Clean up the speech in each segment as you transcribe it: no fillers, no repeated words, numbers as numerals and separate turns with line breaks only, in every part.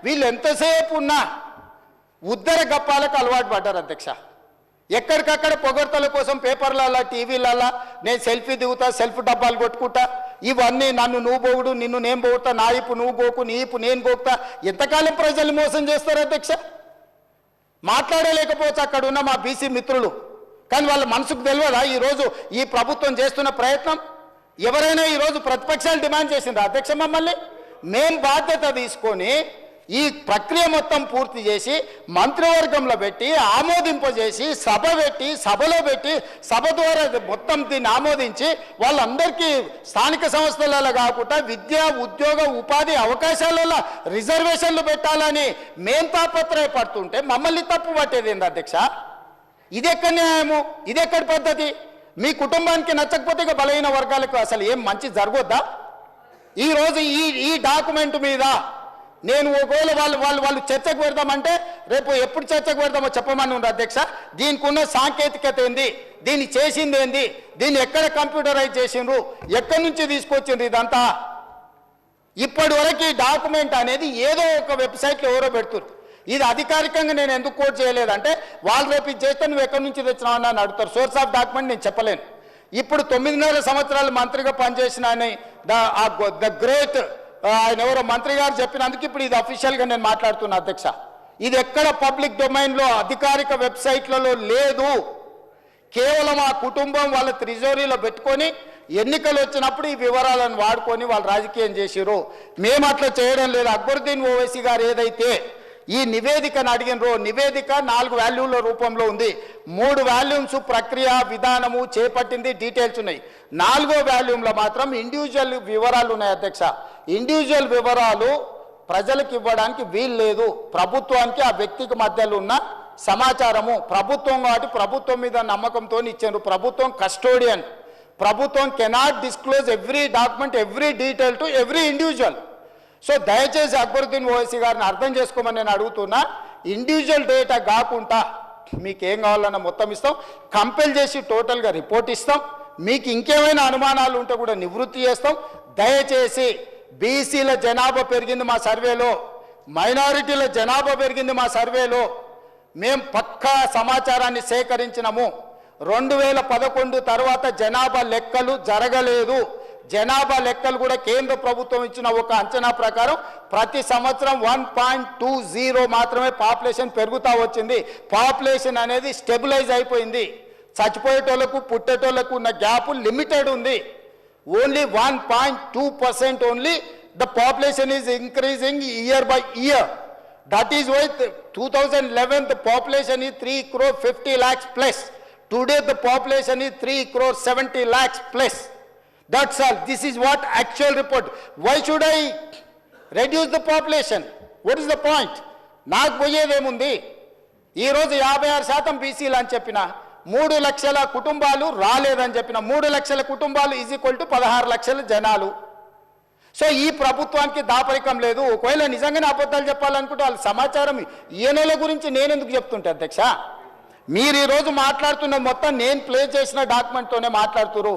వీళ్ళు ఎంతసేపు ఉన్నా ఉద్దర గప్పాలకు అలవాటు పడ్డారు అధ్యక్ష. ఎక్కడికక్కడ పొగడ్తల కోసం పేపర్లలో టీవీలలో నేను సెల్ఫీ దిగుతా, సెల్ఫ్ డబ్బాలు కొట్టుకుంటా, ఇవన్నీ నన్ను నువ్వు పోగుడు, నిన్ను నేను పోగుతా, నా ఇప్పు నువ్వు గోకు, నీ ఇప్పు నేను గోకుతా. ఎంతకాలం ప్రజలు మోసం చేస్తారు అధ్యక్ష? మాట్లాడలేకపోవచ్చు అక్కడ ఉన్న మా బీసీ మిత్రులు, కానీ వాళ్ళ మనసుకు తెలియదా ఈరోజు ఈ ప్రభుత్వం చేస్తున్న ప్రయత్నం? ఎవరైనా ఈరోజు ప్రతిపక్షాలు డిమాండ్ చేసిండ్రు అధ్యక్ష మమ్మల్ని? మేం బాధ్యత తీసుకొని ఈ ప్రక్రియ మొత్తం పూర్తి చేసి మంత్రివర్గంలో పెట్టి ఆమోదింపజేసి సభలో పెట్టి సభ ద్వారా మొత్తం దీన్ని ఆమోదించి వాళ్ళందరికీ స్థానిక సంస్థలలో కాకుండా విద్య, ఉద్యోగ, ఉపాధి అవకాశాలలో రిజర్వేషన్లు పెట్టాలని మేం తాపత్రయపడుతుంటే మమ్మల్ని తప్పు పట్టేది ఏంది అధ్యక్ష? ఇదెక్కడ న్యాయము? ఇదెక్కడి పద్ధతి? మీ కుటుంబానికి నచ్చకపోతే ఇక బలహీన వర్గాలకు అసలు ఏం మంచి జరగొద్దా? ఈరోజు ఈ డాక్యుమెంట్ మీద నేను ఒకవేళ వాళ్ళు చర్చకు పెడదామంటే రేపు ఎప్పుడు చర్చకు పెడదామో చెప్పమని ఉంది అధ్యక్ష. దీనికి ఉన్న సాంకేతికత ఏంది, దీన్ని చేసింది ఏంది, దీన్ని ఎక్కడ కంప్యూటరైజ్ చేసిండ్రు, ఎక్కడి నుంచి తీసుకొచ్చిండ్రు, ఇదంతా ఇప్పటి వరకు ఈ డాక్యుమెంట్ అనేది ఏదో ఒక వెబ్సైట్లో ఎవరో పెడుతున్నారు. ఇది అధికారికంగా నేను ఎందుకు కోట్ చేయలేదంటే వాళ్ళు రేపు ఇది చేస్తే నువ్వు ఎక్కడి నుంచి తెచ్చినావు అని అడుగుతారు. సోర్స్ ఆఫ్ డాక్యుమెంట్ నేను చెప్పలేను. ఇప్పుడు 9.5 సంవత్సరాలు మంత్రిగా పనిచేసిన అని ద గ్రేట్ ఆయన ఎవరో మంత్రి గారు చెప్పినందుకు ఇప్పుడు ఇది అఫీషియల్గా నేను మాట్లాడుతున్నా అధ్యక్ష. ఇది ఎక్కడ పబ్లిక్ డొమైన్లో అధికారిక వెబ్సైట్లలో లేదు. కేవలం ఆ కుటుంబం వాళ్ళ ట్రెజరీలో పెట్టుకొని ఎన్నికలు వచ్చినప్పుడు ఈ వివరాలను వాడుకొని వాళ్ళు రాజకీయం చేసిరు. మేము అట్లా చేయడం లేదు. అక్బరుద్దీన్ ఓవైసీ గారు ఏదైతే ఈ నివేదికను అడిగినరో, నివేదిక 4 వాల్యూమ్ల రూపంలో ఉంది. 3 వాల్యూమ్స్ ప్రక్రియ విధానము చేపట్టింది, డీటెయిల్స్ ఉన్నాయి. 4వ వాల్యూమ్లో మాత్రం ఇండివిజువల్ వివరాలు ఉన్నాయి అధ్యక్ష. ఇండివిజువల్ వివరాలు ప్రజలకు ఇవ్వడానికి వీలు లేదు. ప్రభుత్వానికి ఆ వ్యక్తికి మధ్యలో ఉన్న సమాచారము ప్రభుత్వం కాబట్టి ప్రభుత్వం మీద నమ్మకంతో ఇచ్చారు. ప్రభుత్వం కస్టోడియన్. ప్రభుత్వం cannot disclose every document, every detail to every individual. So దయచేసి అక్బరుద్దీన్ ఓవైసీ గారిని అర్థం చేసుకోమని నేను అడుగుతున్నా. ఇండివిజువల్ డేటా కాకుండా మీకు ఏం కావాలన్నా మొత్తం ఇస్తాం, కంపెల్ చేసి టోటల్గా రిపోర్ట్ ఇస్తాం. మీకు ఇంకేమైనా అనుమానాలు ఉంటే కూడా నివృత్తి చేస్తాం. దయచేసి బీసీల జనాభా పెరిగింది మా సర్వేలో, మైనారిటీల జనాభా పెరిగింది మా సర్వేలో. మేము పక్కా సమాచారాన్ని సేకరించినాము. 2011 తర్వాత జనాభా లెక్కలు జరగలేదు. జనాభా లెక్కలు కూడా కేంద్ర ప్రభుత్వం ఇచ్చిన ఒక అంచనా ప్రకారం ప్రతి సంవత్సరం 1.20 మాత్రమే పాపులేషన్ పెరుగుతూ వచ్చింది. పాపులేషన్ అనేది స్టెబిలైజ్ అయిపోయింది. చచ్చిపోయేటోళ్లకు పుట్టేటోళ్లకు ఉన్న గ్యాప్ లిమిటెడ్ ఉంది. Only 1.2% only the population is increasing year by year. That is why 2011 the population is 3,50 lakhs plus. Today the population is 3,70 lakhs plus. That's all. This is what actual report. Why should I reduce the population? What is the point? నాకు పోయేదేముంది? ఈరోజు 56% బీసీలు అని చెప్పిన, 3 లక్షల కుటుంబాలు రాలేదని చెప్పిన, 3 లక్షల కుటుంబాలు ఈజ్ ఈక్వల్ టు 16 లక్షల జనాలు. సో ఈ ప్రభుత్వానికి దాపరికం లేదు. ఒకవేళ నిజంగానే అబద్ధాలు చెప్పాలనుకుంటే వాళ్ళ సమాచారం ఈయనల గురించి నేను ఎందుకు చెప్తుంటే అధ్యక్ష? మీరు ఈరోజు మాట్లాడుతున్న మొత్తం నేను ప్లే చేసిన డాక్యుమెంట్తోనే మాట్లాడుతున్నారు.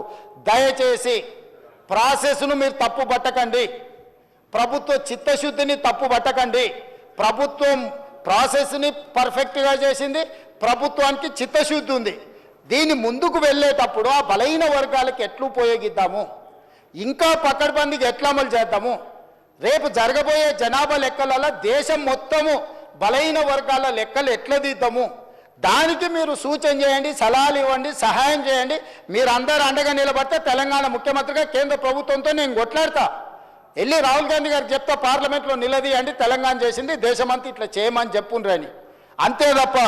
దయచేసి ప్రాసెస్ను మీరు తప్పు పట్టకండి, ప్రభుత్వ చిత్తశుద్ధిని తప్పు పట్టకండి. ప్రభుత్వం ప్రాసెస్ని పర్ఫెక్ట్గా చేసింది, ప్రభుత్వానికి చిత్తశుద్ధి ఉంది. దీన్ని ముందుకు వెళ్ళేటప్పుడు ఆ బలహీన వర్గాలకు ఎట్లు ఉపయోగిద్దాము, ఇంకా పకడ్బందీకి ఎట్లా అమలు చేద్దాము, రేపు జరగబోయే జనాభా లెక్కలలో దేశం మొత్తము బలహీన వర్గాల లెక్కలు ఎట్లా దిద్దాము, దానికి మీరు సూచన చేయండి, సలహాలు ఇవ్వండి, సహాయం చేయండి. మీరు అందరూ అండగా నిలబడితే తెలంగాణ ముఖ్యమంత్రిగా కేంద్ర ప్రభుత్వంతో నేను కొట్లాడతా. వెళ్ళి రాహుల్ గాంధీ గారికి చెప్తా, పార్లమెంట్లో నిలదీయండి, తెలంగాణ చేసింది, దేశమంతా ఇట్లా చేయమని చెప్పుండ్రని. అంతే తప్ప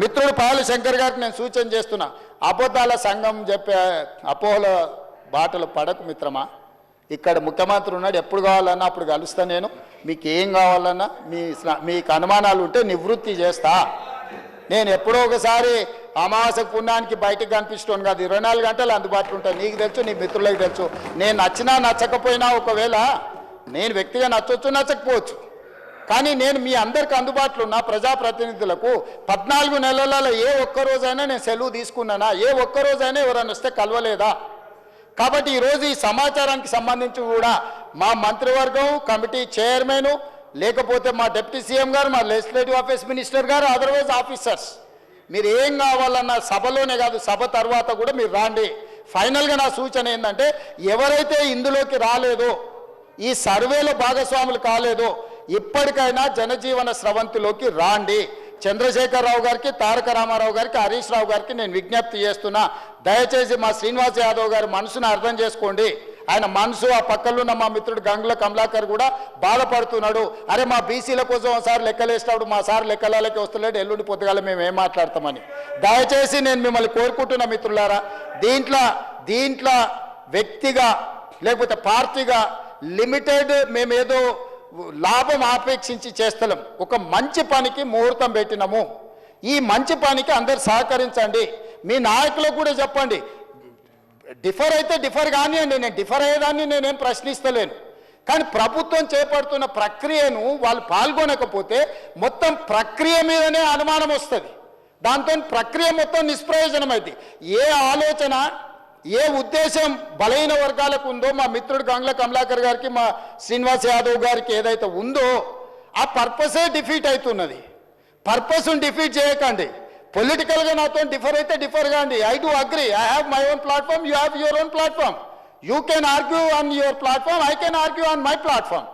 మిత్రుడు పాయల శంకర్ గారికి నేను సూచన చేస్తున్నా, అబద్ధాల సంఘం చెప్పే అపోహల బాటలు పడకు మిత్రమా. ఇక్కడ ముఖ్యమంత్రి ఉన్నాడు, ఎప్పుడు కావాలన్నా అప్పుడు కలుస్తా నేను. మీకు ఏం కావాలన్నా మీకు అనుమానాలు ఉంటే నివృత్తి చేస్తా. నేను ఎప్పుడో ఒకసారి అమావాస్య పుణ్యానికి బయటకు కనిపిస్తాను కాదు, 24 గంటలు అందుబాటులో ఉంటాను. నీకు తెలుసు, నీ మిత్రులకు తెలుసు. నేను నచ్చినా నచ్చకపోయినా, ఒకవేళ నేను వ్యక్తిగా నచ్చవచ్చు నచ్చకపోవచ్చు, కానీ నేను మీ అందరికి అందుబాటులో ఉన్న ప్రజాప్రతినిధులకు 14 నెలలలో ఏ ఒక్కరోజైనా నేను సెలవు తీసుకున్నానా? ఏ ఒక్కరోజైనా ఎవరైనా వస్తే కలవలేదా? కాబట్టి ఈరోజు ఈ సమాచారానికి సంబంధించి కూడా మా మంత్రివర్గం, కమిటీ చైర్మన్, లేకపోతే మా డిప్యూటీ సీఎం గారు, మా లెజిస్లేటివ్ ఆఫీస్ మినిస్టర్ గారు, అదర్వైజ్ ఆఫీసర్స్, మీరు ఏం కావాలన్న సభలోనే కాదు సభ తర్వాత కూడా మీరు రాండి. ఫైనల్గా నా సూచన ఏంటంటే, ఎవరైతే ఇందులోకి రాలేదో, ఈ సర్వేలో భాగస్వాములు కాలేదో, ఇప్పటికైనా జనజీవన స్రవంతిలోకి రాండి. చంద్రశేఖరరావు గారికి, తారక రామారావు గారికి, హరీష్ రావు గారికి నేను విజ్ఞప్తి చేస్తున్నా, దయచేసి మా శ్రీనివాస్ యాదవ్ గారి మనసును అర్థం చేసుకోండి. ఆయన మనసు, ఆ పక్కలో ఉన్న మా మిత్రుడు గంగుల కమలాకర్ కూడా బాధపడుతున్నాడు. అరే మా బీసీల కోసం ఒకసారి లెక్కలేసినప్పుడు మా సార్ లెక్కలకి వస్తలేడు, ఎల్లుండి పొద్దుగాల మేము ఏం మాట్లాడతామని. దయచేసి నేను మిమ్మల్ని కోరుకుంటున్నా మిత్రులారా, దీంట్లో వ్యక్తిగా లేకపోతే పార్టీగా లిమిటెడ్ మేమేదో లాభం ఆపేక్షించి చేస్తలేం. ఒక మంచి పనికి ముహూర్తం పెట్టినాము. ఈ మంచి పనికి అందరు సహకరించండి. మీ నాయకులకు కూడా చెప్పండి, డిఫర్ అయితే డిఫర్ కానివ్వండి, నేను డిఫర్ అయ్యేదాన్ని నేనేం ప్రశ్నిస్తలేను. కానీ ప్రభుత్వం చేపడుతున్న ప్రక్రియను వాళ్ళు పాల్గొనకపోతే మొత్తం ప్రక్రియ మీదనే అనుమానం వస్తుంది. దాంతో ప్రక్రియ మొత్తం నిష్ప్రయోజనమైంది. ఏ ఆలోచన, ఏ ఉద్దేశం బలహీన వర్గాలకు ఉందో, మా మిత్రుడు గంగుల కమలాకర్ గారికి, మా శ్రీనివాస్ యాదవ్ గారికి ఏదైతే ఉందో ఆ పర్పసే డిఫీట్ అవుతున్నది. పర్పస్ను డిఫీట్ చేయకండి. పొలిటికల్గా నాతో డిఫర్ అయితే డిఫర్ కాండి. I do agree, I have my own platform, you have your own platform. You can argue on your platform, I can argue on my platform.